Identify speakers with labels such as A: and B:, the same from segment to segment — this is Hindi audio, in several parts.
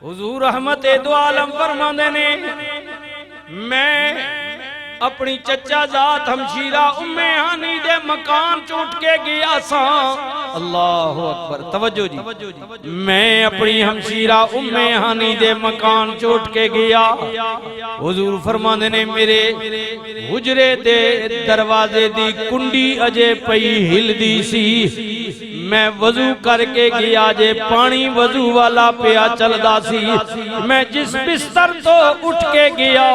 A: हुजूर रहमत दो आलम फरमांदे ने मैं अपनी चचा जात हमशीरा उम्मे हानी दे मकान चुट के गया सा। अल्लाह अकबर, तवज्जो जी। मैं अपनी हमशीरा उम्मे हानी दे मकान चुट के गया। हुजूर फरमांदे ने मेरे हुजरे दे दरवाजे दी कुंडी अजे पई हिलदी सी। मैं वजू करके गया जे पानी वजू वाला पिया चलदा सी। मैं जिस बिस्तर तो उठ के गया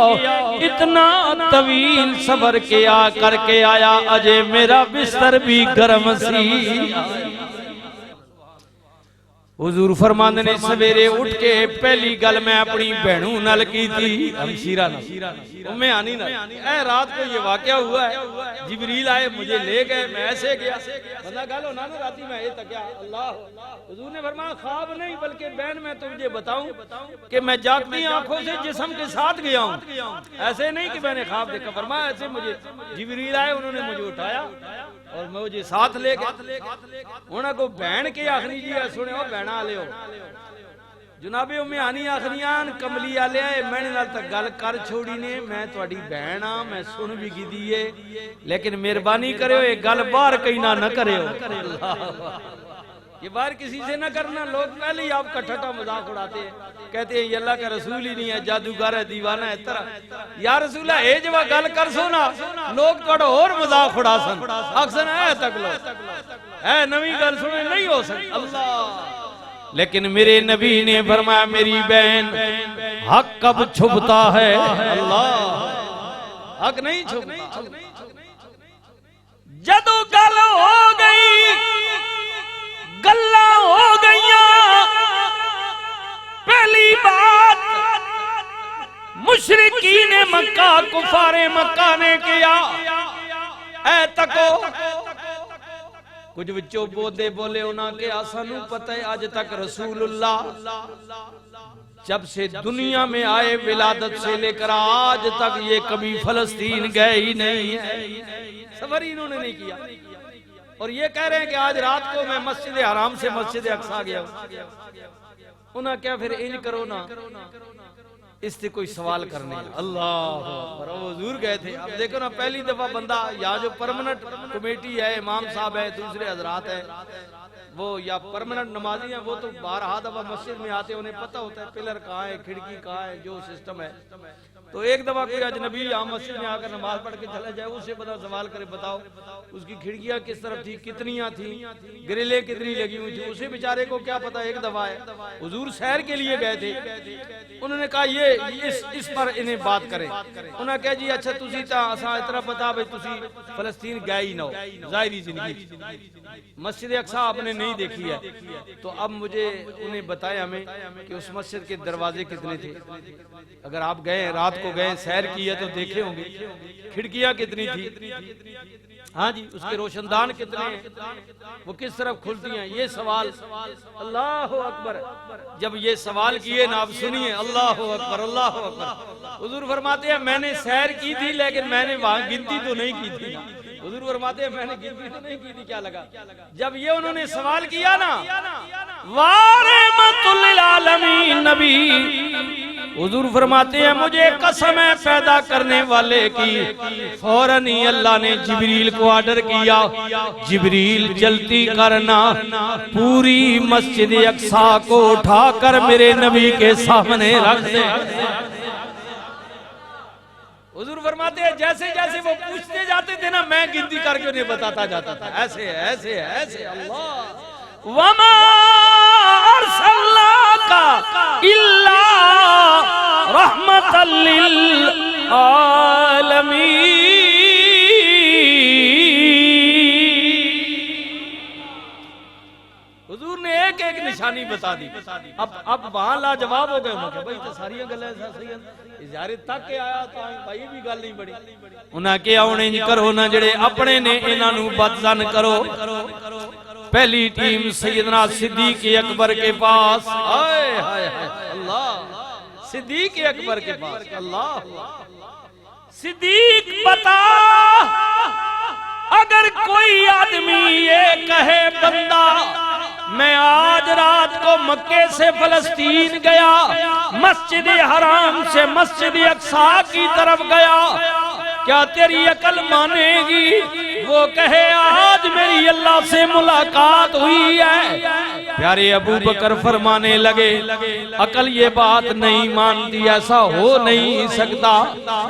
A: इतना तवील सबर किया करके आया अजे मेरा बिस्तर भी गर्म सी। हुजूर फरमांदे ने सवेरे उठ के पहली गल मैं अपनी बहनू नल की थी, हमशीरा नल उम्मे हानी नल। ए रात को ये वाकया हुआ है, जिब्रील आए मुझे ले गए, मैं ऐसे गया। बंदा गल होना ना राती मैं ये तकिया अल्लाह। हुजूर ने फरमाया ख्वाब नहीं बल्कि बहन मैं तुझे बताऊं कि मैं जागती आंखों से जिस्म के साथ गया हूं, ऐसे नहीं कि मैंने ख्वाब देखा। फरमाया ऐसे मुझे जिब्रील आए, उन्होंने मुझे उठाया और मुझे साथ ले गए। उन्होंने को बहन के आखनी जी सुने हो बहना ले जनाबे उम्मे हानी आखनियान कमली आले मैंने नाल तक गल कर छोड़ी ने, मैं तुम्हारी बहन हाँ, मैं सुन भी गी दी है, लेकिन मेहरबानी करो ये गल बाहर कहीं ना न करे। ये बाहर किसी से ना करना। लोग पहले ही आपका ठट्ठा मजाक उड़ाते हैं, कहते हैं ये अल्लाह का रसूल ही नहीं है, जादूगर है, दीवाना है। तरह या रसूल है जब गल कर सो ना लोग थोड़ा और मजाक उड़ा सन अक्सर है तक लो है नवी गल सुने नहीं हो सकती अल्लाह। लेकिन मेरे नबी ने फरमाया मेरी बहन हक कब छुपता है, अल्लाह हक नहीं छुपता। जदों गल हो गई गल्ला हो गईया, पहली बात मुशरिकीन मक्का कुफारे मक्का ने किया ऐ तको कुछ बच्चों बोदे बोले उन्होंने के सानू पता है आज तक रसूलुल्लाह जब से दुनिया में आए विलादत से लेकर आज तक ये कभी फलस्तीन गए ही नहीं है, सफर ही इन्होंने नहीं किया। और ये कह रहे हैं कि आज रात को मैं मस्जिद हराम से मस्जिद अक्सा गया। उन्हें क्या फिर इंज करो ना इससे कोई सवाल करने अल्लाह हुजूर गए थे। अब देखो ना पहली दफा बंदा या जो परमानेंट कमेटी है इमाम साहब है दूसरे हजरात है वो या परमानेंट नमाजी है वो तो 12 दफा मस्जिद में आते उन्हें पता होता है पिलर कहाँ है खिड़की कहाँ है जो सिस्टम है। तो एक दफा कोई अजनबी यहाँ मस्जिद में आकर नमाज पढ़ के चला जाए उससे बता सवाल करे बताओ उसकी खिड़कियां किस तरफ थी कितनियां थी ग्रिलें कितनी लगी हुई थी उसे बेचारे को क्या पता। एक दफा है हुजूर सैर के लिए गए थे उन्होंने कहा ये इस पर इन्हें बात करें। उन्होंने कहा जी अच्छा तुसी असा इतना पता भाई तुसी फलस्तीन गए ही ना हो जाहिरी जिंदगी मस्जिद अक्सा आपने नहीं देखी है तो अब मुझे उन्हें बताया हमें कि उस मस्जिद के दरवाजे कितने थे। अगर आप गए रात को गए सैर की है तो देखे होंगे खिड़कियां कितनी थी, हाँ जी उसके रोशनदान कितने हैं वो किस तरफ खुलती हैं। ये सवाल अल्लाह अकबर जब ये सवाल किए ना आप सुनिए अल्लाह अकबर अल्लाह अकबर। हुजूर फरमाते हैं मैंने सैर की थी लेकिन मैंने वहां गिनती तो नहीं की थी। हुजूर फरमाते हैं मैंने गिनती तो नहीं की थी क्या लगा। जब ये उन्होंने सवाल किया ना वारहमतुल लिल आलमीन नबी हुजूर फरमाते हैं मुझे कसम है पैदा करने वाले की फौरन ही अल्लाह ने जिब्रील को ऑर्डर किया जिब्रील जल्दी करना पूरी मस्जिद अक्सा को उठाकर मेरे नबी के सामने रख दे। हुजूर फरमाते हैं जैसे जैसे वो पूछते जाते थे ना मैं गिनती करके उन्हें बताता जाता था ऐसे ऐसे ऐसे। अल्लाह वमा अरसलनाका इल्ला रहमतल लिल आलमीन। हुजूर ने एक एक निशानी बता दी। अब वहां लाजवाब हो गए भाई तो सारी गल्लां यारे तक के आया तो भाई भी गल नहीं बड़ी उन्हें क्या हुणे करो ना जेड़े अपने ने इन्हां नूं बदजन करो। पहली टीम सैयदना सिद्दीक अकबर के पास हाय हाय अल्लाह सिद्दीक अकबर के पास अल्लाह सिद्दीक बता अगर कोई आदमी ये कहे बंदा मैं आज रात को मक्के से फलस्तीन गया, मस्जिद हराम से मस्जिद अक्सा की तरफ गया, क्या तेरी अकल मानेगी? वो कहे आज मेरी अल्लाह से मुलाकात हुई है। प्यारे अबू बकर फरमाने लगे, अकल ये बात नहीं मानती, ऐसा हो नहीं सकता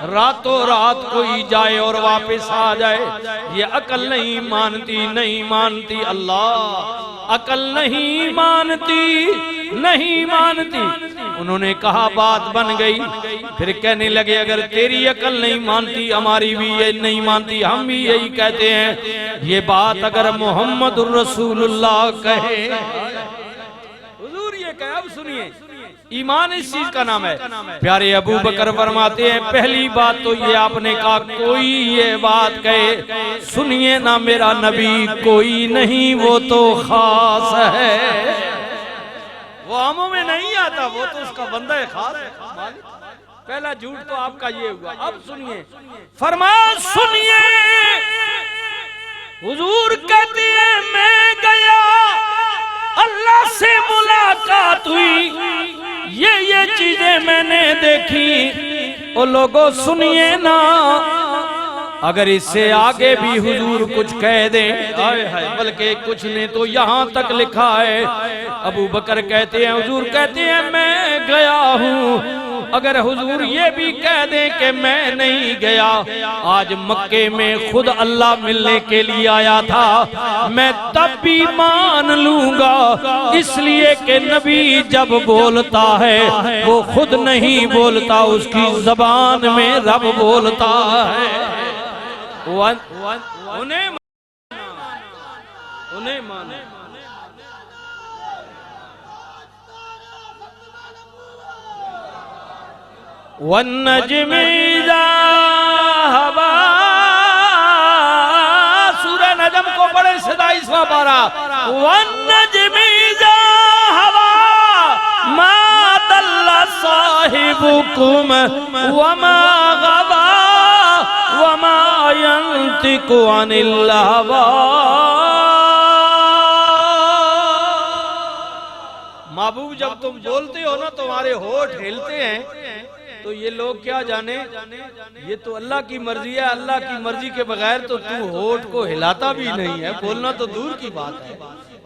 A: रातों रात कोई जाए और वापस आ जाए, ये अकल नहीं मानती, नहीं मानती। अल्लाह अकल नहीं मानती, नहीं मानती। उन्होंने कहा बात बन गई। फिर कहने लगे अगर तेरी अकल नहीं मानती हमारी भी ये नहीं मानती, हम भी यही कहते हैं। ये बात अगर मोहम्मद रसूलुल्लाह कहे, हुजूर ये कहे, अब सुनिए ईमान इस चीज का नाम है। प्यारे अबू बकर फरमाते हैं पहली बात तो ये आपने कहा कोई ये बात कहे, सुनिए ना मेरा नबी कोई नहीं, वो तो खास है, वो आमों में नहीं आता, वो तो उसका बंदा है खास है। पहला झूठ तो आपका ये हुआ। अब सुनिए, फरमाया सुनिए, हुजूर कहते हैं मैं गया, अल्लाह से मुलाकात हुई, ये चीजें मैंने देखी। ओ लोगों सुनिए ना, अगर इससे आगे भी हुजूर कुछ कह दे, बल्कि कुछ ने तो यहाँ तक लिखा है। अबू बकर कहते हैं हुजूर कहते हैं मैं गया हूँ, अगर हुजूर ये भी कह दे कि मैं नहीं गया, आज मक्के में खुद अल्लाह मिलने के लिए आया था, मैं तब भी मान लूंगा, इसलिए कि नबी जब बोलता है वो खुद नहीं बोलता, उसकी जबान में रब बोलता है। उन्हें मानो। वन्नज्मि इज़ा हवा, सूरह नजम को बड़े सदाईसवां पारा। वन्नज्मि इज़ा हवा मा दल्ला साहिबुकुम वमा गवा वमा यंतिकु अनिल हवा। महबूब जब तुम बोलते हो ना तुम्हारे होठ हिलते हैं, तो ये लोग क्या जाने, ये तो अल्लाह की मर्जी है, अल्लाह की मर्जी के बगैर तो तू होठ को हिलाता भी नहीं है, बोलना तो दूर की बात है।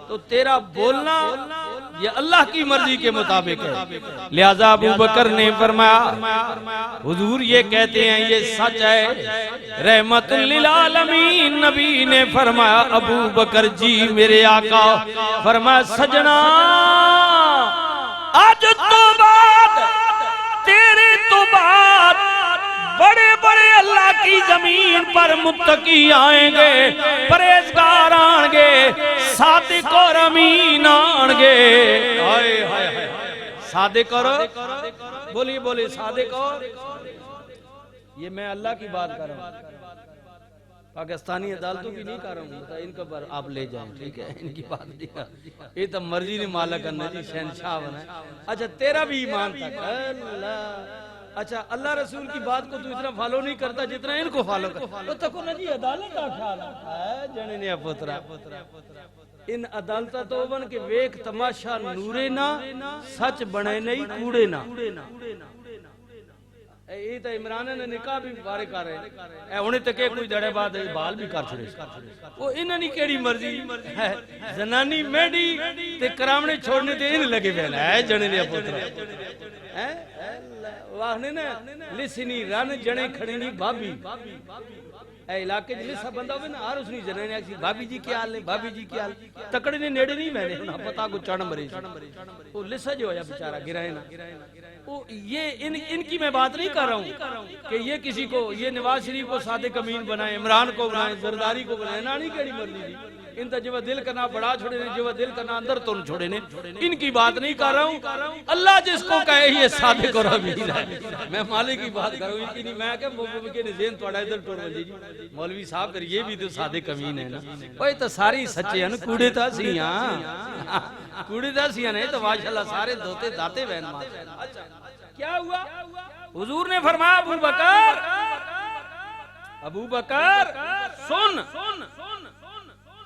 A: तो तेरा बोलना ये अल्लाह की मर्जी के मुताबिक है। लिहाजा अबू बकर ने फरमाया हुजूर ये कहते हैं ये सच है, रहमतुल लिल आलमीन। नबी ने फरमाया अबू बकर जी मेरे आका, फरमाया सजना आज तो बाद तेरे तो बाद बड़े बड़े अल्लाह की जमीन पर मुत्तकी आएंगे, परहेजगार आएंगे, सादिक और अमीन आएंगे। हाय हाय हाय, सादिक और बोलिए बोलिए सादिक और, ये मैं अल्लाह की बात कर रहा हूँ, पाकिस्तानी अदालतों की नहीं कर रहा हूँ, इनके पर आप ले जाएं, ठीक है, इनकी बात नहीं कर, ये तो मर्जी ने मालिक करना जी, शहनशाह बना। अच्छा तेरा भी ईमान था अल्लाह, अच्छा अल्लाह रसूल की बात को तू इतना फॉलो नहीं करता जितना इनको फॉलो कर, तो ना जी अदालत का ख्याल है जने ने पुत्रा, इन अदालत तो बन के वेख तमाशा नूरे ना सच बने नहीं कूड़े ना। ये तो इमरान ने निकाह भी बारे कर रहे हुणे तक कोई दड़े बाद बाल भी कर छड़े, वो इन्हां दी केड़ी मर्जी है, जनानी मेडी ते करावणे छोड़ने ते इन लगे पे है जने ने पुत्रा है वाहने ना लिसनी रन जने खड़नी भाभी ए इलाके च लिसा बंदा होवे ना हर उसनी जने ने भाभी जी क्या हाल है, भाभी जी क्या हाल, तकड़े ने नेड़े नहीं मैंने ना पता को चढ़ मरे, वो लिसा जो होया बेचारा गिराए ना। वो ये इनकी मैं बात नहीं कर रहा हूँ कि ये किसी को, ये नवाज शरीफ को सादिक अमीन बनाए, इमरान को बनाए, जरदारी को बनाए, ना नहीं केड़ी मर्जी थी, इन तो जो दिल करना बड़ा छोड़े ने, जो दिल करना अंदर तो छोड़े ने, इनकी बात नहीं कर रहा हूँ। अल्लाह जिसको कहे ये सादिक और अमीन है, मैं मालिक की बात कर रहा हूँ, इनकी नहीं। मैं क्या इधर टोड़ बजी जी मौलवी साहब कर, ये भी तो सादिक अमीन है ना, वो तो सारी सच्चे हैं, कूड़े था सिया कूड़े था सिया नहीं तो माशाल्लाह सारे धोते दाते बहन। अच्छा क्या हुआ, हुजूर ने फरमाया अबू बकर, अबू बकर सुन,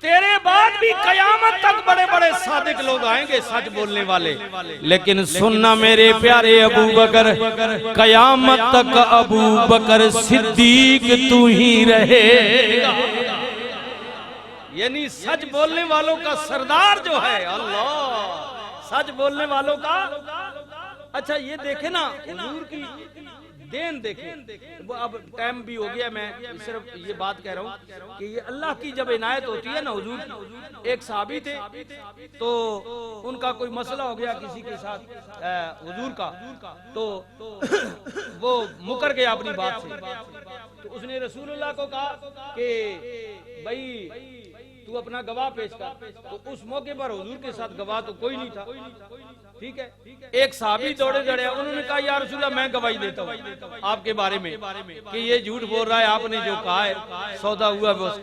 A: तेरे बाद भी कयामत तक बड़े बड़े सादिक लोग आएंगे, सच बोलने वाले, लेकिन सुनना मेरे प्यारे अबू बकर, कयामत तक अबू बकर सिद्दीक तू ही रहेगा। यानी सच बोलने वालों का सरदार जो है अल्लाह, सच बोलने वालों का। अच्छा ये देखे ना हुजूर की देन देखे, वो अब टाइम भी हो गया, मैं सिर्फ ये बात कह रहा हूँ कि ये अल्लाह की जब इनायत होती है ना हुजूर की। एक सहाबी थे तो उनका कोई मसला हो गया किसी के साथ हुजूर का, तो वो मुकर गया अपनी बात से। तो उसने रसूलुल्लाह को कहा कि भाई तू अपना गवाह पेश कर। तो उस मौके पर हुजूर के साथ गवाह तो कोई नहीं था, ठीक है। एक साहबी दौड़े दौड़े, उन्होंने कहा या रसूलल्लाह मैं गवाही देता हूँ आपके बारे में कि ये झूठ बोल रहा है, आपने जो कहा है सौदा हुआ बस।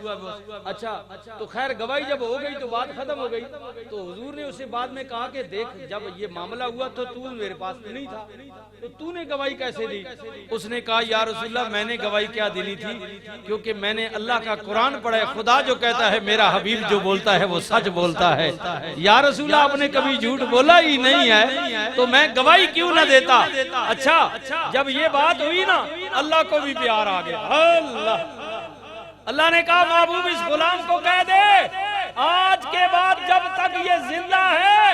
A: अच्छा तो खैर गवाही जब हो गई तो बात खत्म हो गई। तो हुजूर ने उसे बाद में कहा कि देख जब ये मामला हुआ तो तू मेरे पास नहीं था, तो तूने गवाही कैसे दी? उसने कहा या रसूलल्लाह मैंने गवाही क्या देनी थी, क्योंकि मैंने अल्लाह का कुरान पढ़ा है, खुदा जो कहता है मेरा हबीब जो बोलता है वो सच बोलता है। या रसूलल्लाह आपने कभी झूठ बोला ही नहीं है तो मैं गवाही क्यों ना देता। अच्छा जब ये बात हुई ना अल्लाह को भी प्यार आ गया। अल्लाह ने कहा महबूब इस गुलाम को कह दे आज के बाद जब तक ये जिंदा है,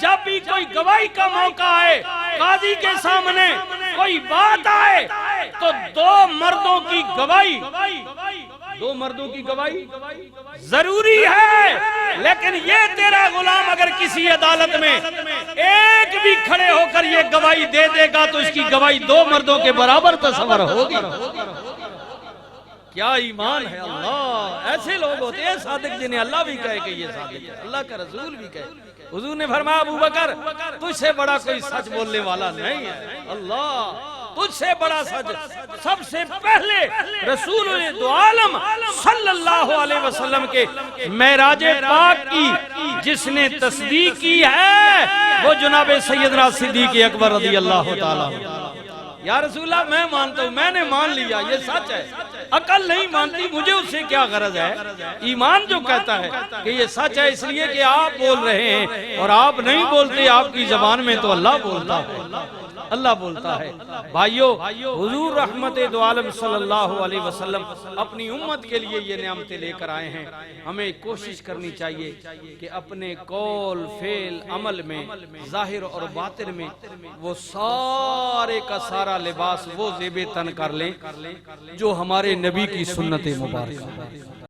A: जब भी कोई गवाही का मौका आए, काजी के सामने कोई बात आए तो दो मर्दों की गवाही जरूरी है। लेकिन ये तेरा गुलाम अगर किसी अदालत में एक भी खड़े होकर ये गवाही दे देगा तो इसकी गवाही दो मर्दों के बराबर तस्वर होगी। क्या ईमान है अल्लाह। ऐसे लोग होते हैं सादिक जिन्हें अल्लाह भी कहे कि ये सादिक है, अल्लाह का रसूल भी कहे। हुजूर ने फरमाया अबू बकर तुझसे बड़ा कोई सच बोलने वाला नहीं है, अल्लाह तुझसे बड़ा सच। सबसे पहले रसूल दो आलम सल्लल्लाहु अलैहि वसल्लम के मेराजे पाक की जिसने तस्दीक की है वो जनाबे सैयदना सिद्दीक अकबर रज़ी अल्लाह ताला। या रसूलल्लाह मैं मानता हूँ, मैंने मान लिया ये सच है, अकल नहीं मानती, मुझे उससे क्या गरज है। ईमान जो कहता है कि ये सच है इसलिए कि आप बोल रहे हैं और आप नहीं बोलते, आपकी जबान में तो अल्लाह बोलता है, अल्लाह बोलता है। भाइयों हुजूर रहमते दो आलम सल्लल्लाहु अलैहि वसल्लम अपनी उम्मत के लिए ये नेमतें लेकर आए हैं। हमें कोशिश करनी चाहिए कि अपने कौल फेल अमल में जाहिर और बातिन में वो सारे का सारा लिबास वो ज़ेबे तन कर लें जो हमारे नबी की सुन्नत मुबारक।